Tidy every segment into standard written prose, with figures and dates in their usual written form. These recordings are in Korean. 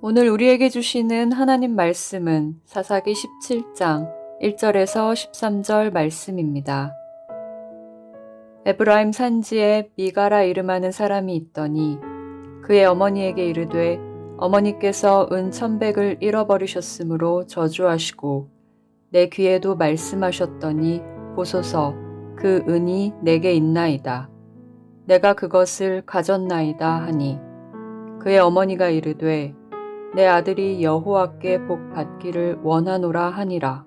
오늘 우리에게 주시는 하나님 말씀은 사사기 17장 1절에서 13절 말씀입니다. 에브라임 산지에 미가라 이름하는 사람이 있더니 그의 어머니에게 이르되 어머니께서 은 1,100을 잃어버리셨으므로 저주하시고 내 귀에도 말씀하셨더니 보소서 그 은이 내게 있나이다. 내가 그것을 가졌나이다 하니 그의 어머니가 이르되 내 아들이 여호와께 복 받기를 원하노라 하니라.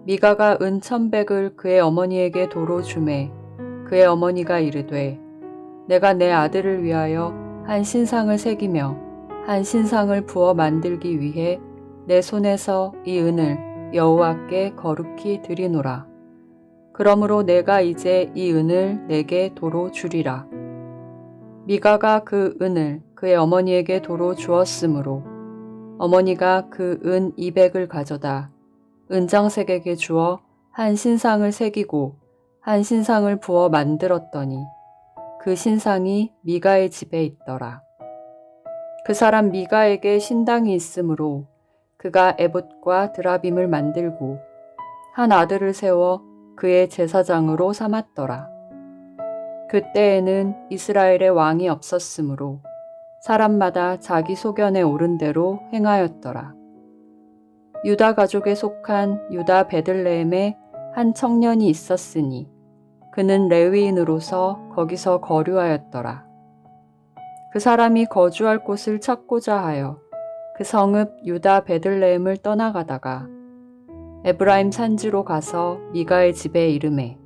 미가가 은 1,100을 그의 어머니에게 도로 주매 그의 어머니가 이르되 내가 내 아들을 위하여 한 신상을 새기며 한 신상을 부어 만들기 위해 내 손에서 이 은을 여호와께 거룩히 드리노라. 그러므로 내가 이제 이 은을 내게 도로 주리라. 미가가 그 은을 그의 어머니에게 도로 주었으므로 어머니가 그 은 200을 가져다 은장색에게 주어 한 신상을 새기고 한 신상을 부어 만들었더니 그 신상이 미가의 집에 있더라. 그 사람 미가에게 신당이 있으므로 그가 에봇과 드라빔을 만들고 한 아들을 세워 그의 제사장으로 삼았더라. 그때에는 이스라엘의 왕이 없었으므로 사람마다 자기 소견에 오른 대로 행하였더라. 유다 가족에 속한 유다 베들레헴에 한 청년이 있었으니 그는 레위인으로서 거기서 거류하였더라. 그 사람이 거주할 곳을 찾고자 하여 그 성읍 유다 베들레헴을 떠나가다가 에브라임 산지로 가서 미가의 집에 이르매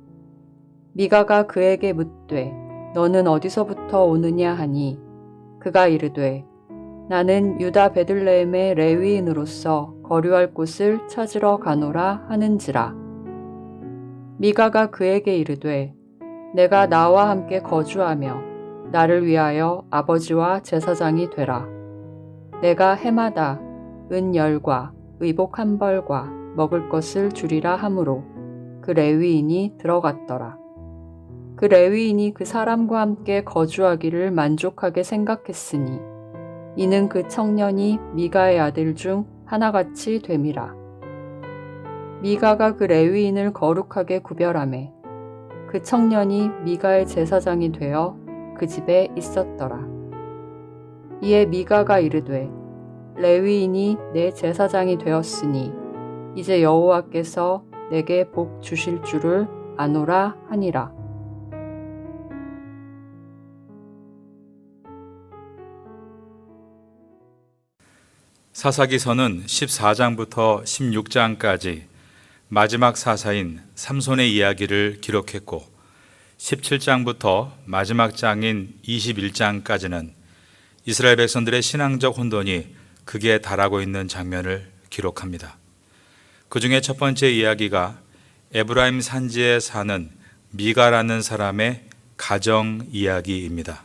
미가가 그에게 묻되 너는 어디서부터 오느냐 하니 그가 이르되 나는 유다 베들레헴의 레위인으로서 거류할 곳을 찾으러 가노라 하는지라. 미가가 그에게 이르되 내가 나와 함께 거주하며 나를 위하여 아버지와 제사장이 되라. 내가 해마다 은 10과 의복 1벌과 먹을 것을 주리라 하므로 그 레위인이 들어갔더라. 그 레위인이 그 사람과 함께 거주하기를 만족하게 생각했으니 이는 그 청년이 미가의 아들 중 하나같이 됨이라. 미가가 그 레위인을 거룩하게 구별하매 그 청년이 미가의 제사장이 되어 그 집에 있었더라. 이에 미가가 이르되 레위인이 내 제사장이 되었으니 이제 여호와께서 내게 복 주실 줄을 아노라 하니라. 사사기서는 14장부터 16장까지 마지막 사사인 삼손의 이야기를 기록했고 17장부터 마지막 장인 21장까지는 이스라엘 백성들의 신앙적 혼돈이 극에 달하고 있는 장면을 기록합니다. 그 중에 첫 번째 이야기가 에브라임 산지에 사는 미가라는 사람의 가정 이야기입니다.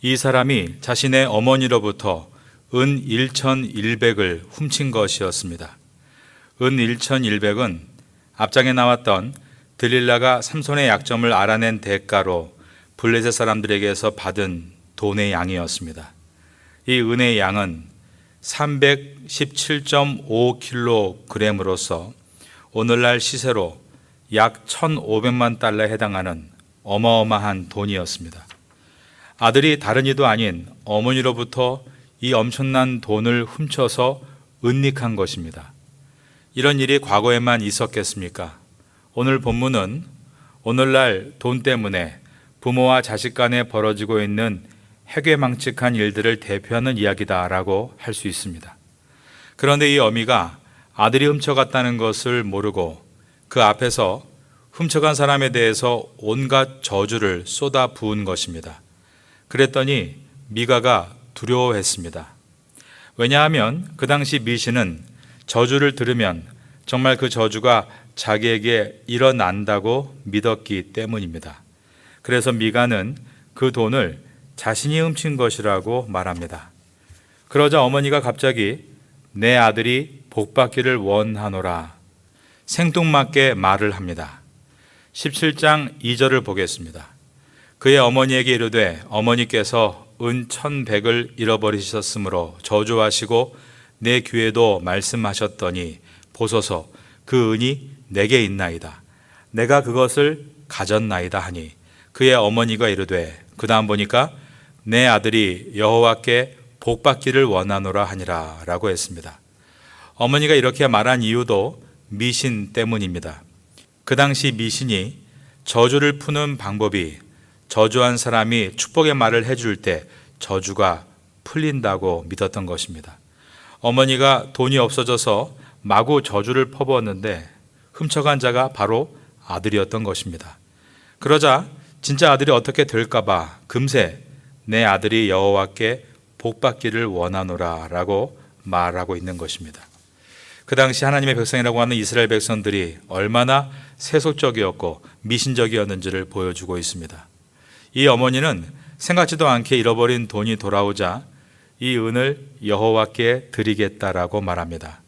이 사람이 자신의 어머니로부터 은 1,100을 훔친 것이었습니다. 은 1,100은 앞장에 나왔던 들릴라가 삼손의 약점을 알아낸 대가로 블레셋 사람들에게서 받은 돈의 양이었습니다. 이 은의 양은 317.5kg으로서 오늘날 시세로 약 1,500만 달러에 해당하는 어마어마한 돈이었습니다. 아들이 다른 이도 아닌 어머니로부터 이 엄청난 돈을 훔쳐서 은닉한 것입니다. 이런 일이 과거에만 있었겠습니까? 오늘 본문은 오늘날 돈 때문에 부모와 자식 간에 벌어지고 있는 해괴망측한 일들을 대표하는 이야기다라고 할 수 있습니다. 그런데 이 어미가 아들이 훔쳐갔다는 것을 모르고 그 앞에서 훔쳐간 사람에 대해서 온갖 저주를 쏟아 부은 것입니다. 그랬더니 미가가 두려워했습니다. 왜냐하면 그 당시 미신은 저주를 들으면 정말 그 저주가 자기에게 일어난다고 믿었기 때문입니다. 그래서 미가는 그 돈을 자신이 훔친 것이라고 말합니다. 그러자 어머니가 갑자기 내 아들이 복받기를 원하노라 생뚱맞게 말을 합니다. 17장 2절을 보겠습니다. 그의 어머니에게 이르되 어머니께서 은 1,100을 잃어버리셨으므로 저주하시고 내 귀에도 말씀하셨더니 보소서 그 은이 내게 있나이다. 내가 그것을 가졌나이다 하니 그의 어머니가 이르되 그 다음 보니까 내 아들이 여호와께 복받기를 원하노라 하니라 라고 했습니다. 어머니가 이렇게 말한 이유도 미신 때문입니다. 그 당시 미신이 저주를 푸는 방법이 저주한 사람이 축복의 말을 해줄 때 저주가 풀린다고 믿었던 것입니다. 어머니가 돈이 없어져서 마구 저주를 퍼부었는데 훔쳐간 자가 바로 아들이었던 것입니다. 그러자 진짜 아들이 어떻게 될까봐 금세 내 아들이 여호와께 복받기를 원하노라 라고 말하고 있는 것입니다. 그 당시 하나님의 백성이라고 하는 이스라엘 백성들이 얼마나 세속적이었고 미신적이었는지를 보여주고 있습니다. 이 어머니는 생각지도 않게 잃어버린 돈이 돌아오자 이 은을 여호와께 드리겠다라고 말합니다.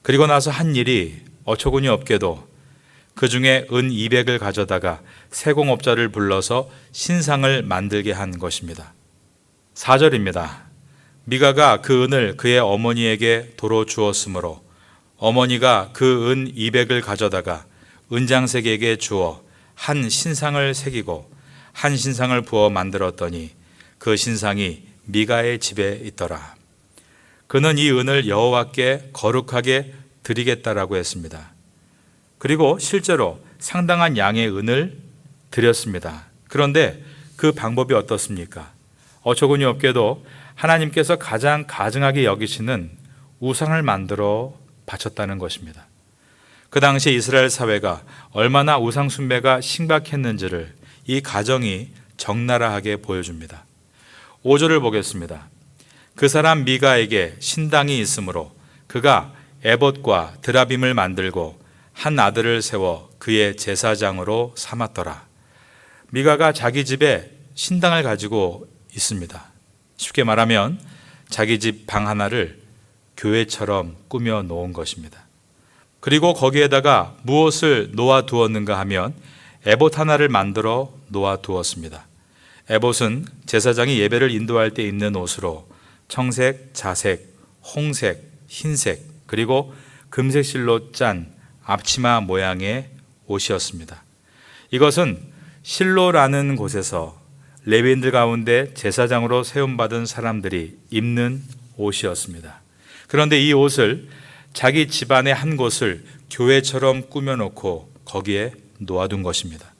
그리고 나서 한 일이 어처구니 없게도 그 중에 은 200을 가져다가 세공업자를 불러서 신상을 만들게 한 것입니다. 4절입니다. 미가가 그 은을 그의 어머니에게 도로 주었으므로 어머니가 그 은 200을 가져다가 은장색에게 주어 한 신상을 새기고 한 신상을 부어 만들었더니 그 신상이 미가의 집에 있더라. 그는 이 은을 여호와께 거룩하게 드리겠다라고 했습니다. 그리고 실제로 상당한 양의 은을 드렸습니다. 그런데 그 방법이 어떻습니까? 어처구니 없게도 하나님께서 가장 가증하게 여기시는 우상을 만들어 바쳤다는 것입니다. 그 당시 이스라엘 사회가 얼마나 우상 숭배가 심각했는지를 이 가정이 적나라하게 보여줍니다. 5절을 보겠습니다. 그 사람 미가에게 신당이 있으므로 그가 에봇과 드라빔을 만들고 한 아들을 세워 그의 제사장으로 삼았더라. 미가가 자기 집에 신당을 가지고 있습니다. 쉽게 말하면 자기 집 방 하나를 교회처럼 꾸며 놓은 것입니다. 그리고 거기에다가 무엇을 놓아 두었는가 하면 에봇 하나를 만들어 놓아 두었습니다. 에봇은 제사장이 예배를 인도할 때 입는 옷으로 청색, 자색, 홍색, 흰색 그리고 금색 실로 짠 앞치마 모양의 옷이었습니다. 이것은 실로라는 곳에서 레위인들 가운데 제사장으로 세움받은 사람들이 입는 옷이었습니다. 그런데 이 옷을 자기 집안의 한 곳을 교회처럼 꾸며놓고 거기에 놓아둔 것입니다.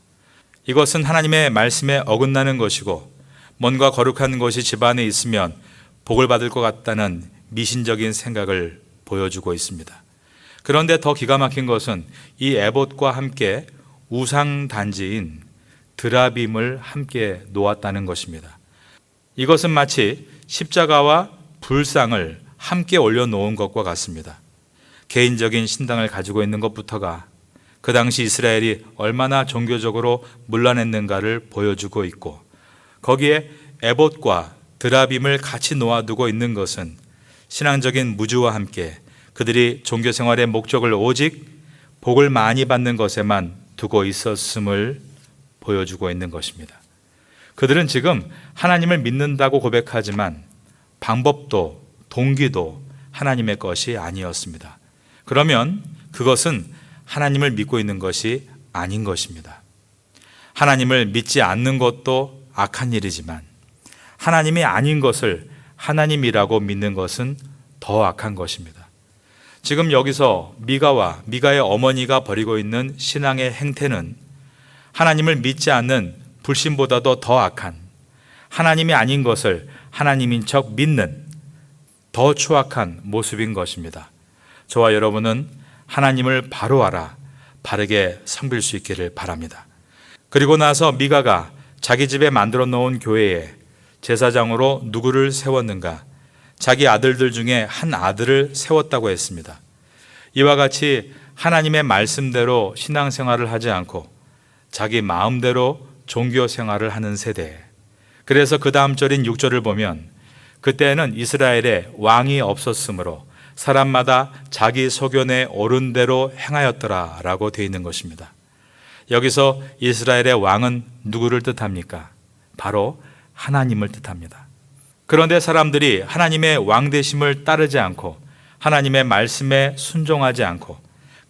이것은 하나님의 말씀에 어긋나는 것이고 뭔가 거룩한 것이 집안에 있으면 복을 받을 것 같다는 미신적인 생각을 보여주고 있습니다. 그런데 더 기가 막힌 것은 이 에봇과 함께 우상 단지인 드라빔을 함께 놓았다는 것입니다. 이것은 마치 십자가와 불상을 함께 올려놓은 것과 같습니다. 개인적인 신당을 가지고 있는 것부터가 그 당시 이스라엘이 얼마나 종교적으로 문란했는가를 보여주고 있고 거기에 에봇과 드라빔을 같이 놓아두고 있는 것은 신앙적인 무주와 함께 그들이 종교 생활의 목적을 오직 복을 많이 받는 것에만 두고 있었음을 보여주고 있는 것입니다. 그들은 지금 하나님을 믿는다고 고백하지만 방법도 동기도 하나님의 것이 아니었습니다. 그러면 그것은 하나님을 믿고 있는 것이 아닌 것입니다. 하나님을 믿지 않는 것도 악한 일이지만 하나님이 아닌 것을 하나님이라고 믿는 것은 더 악한 것입니다. 지금 여기서 미가와 미가의 어머니가 벌이고 있는 신앙의 행태는 하나님을 믿지 않는 불신보다도 더 악한 하나님이 아닌 것을 하나님인 척 믿는 더 추악한 모습인 것입니다. 저와 여러분은 하나님을 바로 알아 바르게 섬길 수 있기를 바랍니다. 그리고 나서 미가가 자기 집에 만들어 놓은 교회에 제사장으로 누구를 세웠는가? 자기 아들들 중에 한 아들을 세웠다고 했습니다. 이와 같이 하나님의 말씀대로 신앙생활을 하지 않고 자기 마음대로 종교생활을 하는 세대. 그래서 그 다음 절인 6절을 보면 그때는 이스라엘에 왕이 없었으므로 사람마다 자기 소견에 옳은 대로 행하였더라 라고 되어 있는 것입니다. 여기서 이스라엘의 왕은 누구를 뜻합니까? 바로 하나님을 뜻합니다. 그런데 사람들이 하나님의 왕되심을 따르지 않고 하나님의 말씀에 순종하지 않고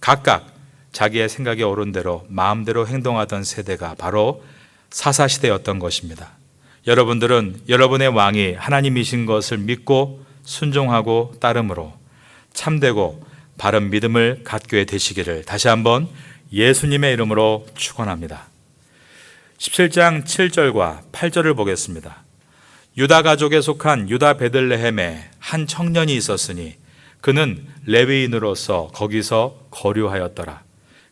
각각 자기의 생각에 옳은 대로 마음대로 행동하던 세대가 바로 사사시대였던 것입니다. 여러분들은 여러분의 왕이 하나님이신 것을 믿고 순종하고 따름으로 참되고 바른 믿음을 갖게 되시기를 다시 한번 예수님의 이름으로 축원합니다. 17장 7절과 8절을 보겠습니다. 유다 가족에 속한 유다 베들레헴에 한 청년이 있었으니 그는 레위인으로서 거기서 거류하였더라.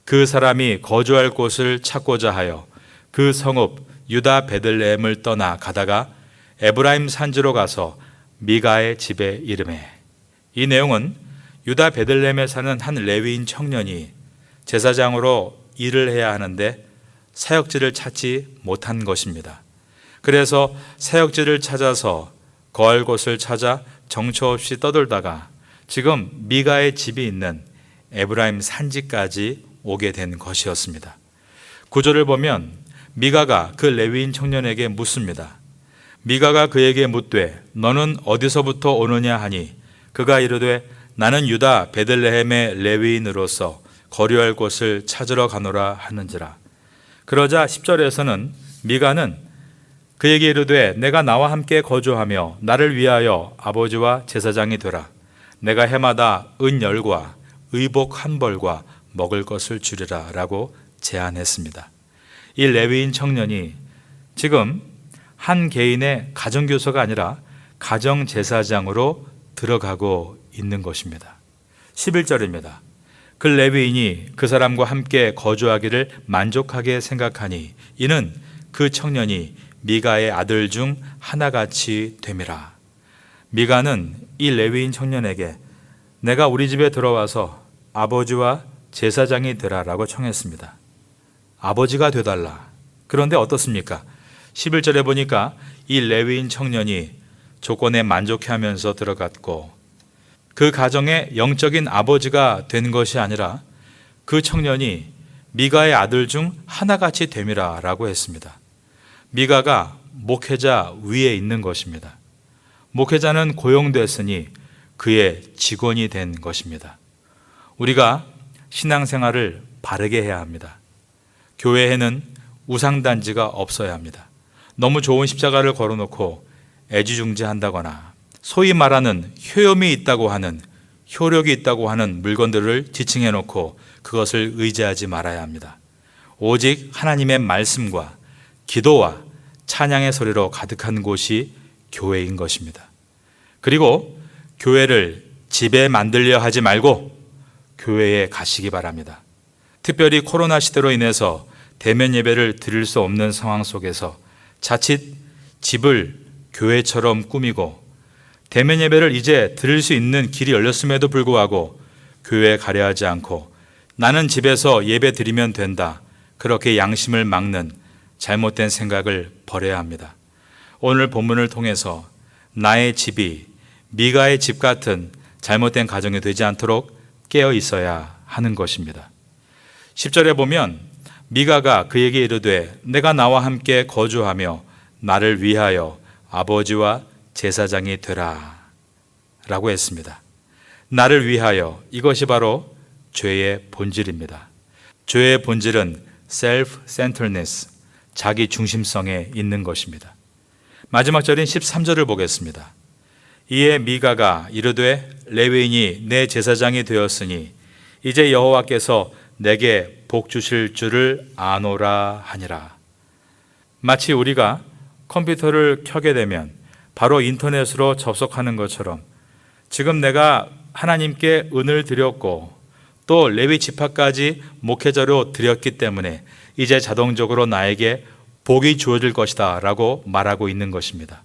그 사람이 거주할 곳을 찾고자 하여 그 성읍 유다 베들레헴을 떠나 가다가 에브라임 산지로 가서 미가의 집에 이르매. 이 내용은 유다 베들레헴에 사는 한 레위인 청년이 제사장으로 일을 해야 하는데 사역지를 찾지 못한 것입니다. 그래서 사역지를 찾아서 거할 곳을 찾아 정처 없이 떠돌다가 지금 미가의 집이 있는 에브라임 산지까지 오게 된 것이었습니다. 구절을 보면 미가가 그 레위인 청년에게 묻습니다. 미가가 그에게 묻되 너는 어디서부터 오느냐 하니 그가 이르되 나는 유다 베들레헴의 레위인으로서 거류할 곳을 찾으러 가노라 하는지라. 그러자 10절에서는 미가는 그에게 이르되 내가 나와 함께 거주하며 나를 위하여 아버지와 제사장이 되라. 내가 해마다 은열과 의복 한 벌과 먹을 것을 주리라 라고 제안했습니다. 이 레위인 청년이 지금 한 개인의 가정교사가 아니라 가정제사장으로 들어가고 있는 것입니다. 11절입니다. 그 레위인이 그 사람과 함께 거주하기를 만족하게 생각하니 이는 그 청년이 미가의 아들 중 하나같이 됨이라. 미가는 이 레위인 청년에게 내가 우리 집에 들어와서 아버지와 제사장이 되라라고 청했습니다. 아버지가 되달라. 그런데 어떻습니까? 11절에 보니까 이 레위인 청년이 조건에 만족해하면서 들어갔고 그 가정의 영적인 아버지가 된 것이 아니라 그 청년이 미가의 아들 중 하나같이 됨이라 라고 했습니다. 미가가 목회자 위에 있는 것입니다. 목회자는 고용됐으니 그의 직원이 된 것입니다. 우리가 신앙생활을 바르게 해야 합니다. 교회에는 우상단지가 없어야 합니다. 너무 좋은 십자가를 걸어놓고 애지중지한다거나 소위 말하는 효염이 있다고 하는 효력이 있다고 하는 물건들을 지칭해놓고 그것을 의지하지 말아야 합니다. 오직 하나님의 말씀과 기도와 찬양의 소리로 가득한 곳이 교회인 것입니다. 그리고 교회를 집에 만들려 하지 말고 교회에 가시기 바랍니다. 특별히 코로나 시대로 인해서 대면 예배를 드릴 수 없는 상황 속에서 자칫 집을 교회처럼 꾸미고 대면 예배를 이제 드릴 수 있는 길이 열렸음에도 불구하고 교회에 가려 하지 않고 나는 집에서 예배 드리면 된다. 그렇게 양심을 막는 잘못된 생각을 버려야 합니다. 오늘 본문을 통해서 나의 집이 미가의 집 같은 잘못된 가정이 되지 않도록 깨어 있어야 하는 것입니다. 10절에 보면 미가가 그에게 이르되 내가 나와 함께 거주하며 나를 위하여 아버지와 제사장이 되라 라고 했습니다. 나를 위하여, 이것이 바로 죄의 본질입니다. 죄의 본질은 self-centeredness, 자기 중심성에 있는 것입니다. 마지막 절인 13절을 보겠습니다. 이에 미가가 이르되 레위인이 내 제사장이 되었으니 이제 여호와께서 내게 복 주실 줄을 아노라 하니라. 마치 우리가 컴퓨터를 켜게 되면 바로 인터넷으로 접속하는 것처럼 지금 내가 하나님께 은을 드렸고 또 레위 지파까지 목회자로 드렸기 때문에 이제 자동적으로 나에게 복이 주어질 것이다 라고 말하고 있는 것입니다.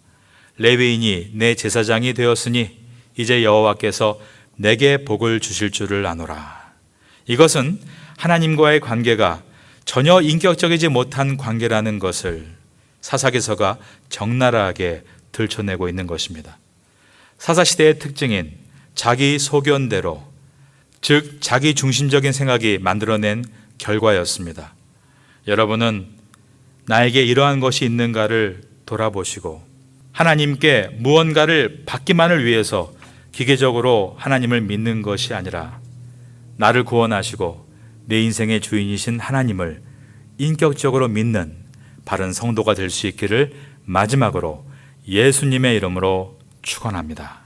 레위인이 내 제사장이 되었으니 이제 여호와께서 내게 복을 주실 줄을 아노라. 이것은 하나님과의 관계가 전혀 인격적이지 못한 관계라는 것을 사사기서가 적나라하게 들춰내고 있는 것입니다. 사사시대의 특징인 자기 소견대로, 즉 자기 중심적인 생각이 만들어낸 결과였습니다. 여러분은 나에게 이러한 것이 있는가를 돌아보시고 하나님께 무언가를 받기만을 위해서 기계적으로 하나님을 믿는 것이 아니라 나를 구원하시고 내 인생의 주인이신 하나님을 인격적으로 믿는 바른 성도가 될 수 있기를 마지막으로 예수님의 이름으로 축원합니다.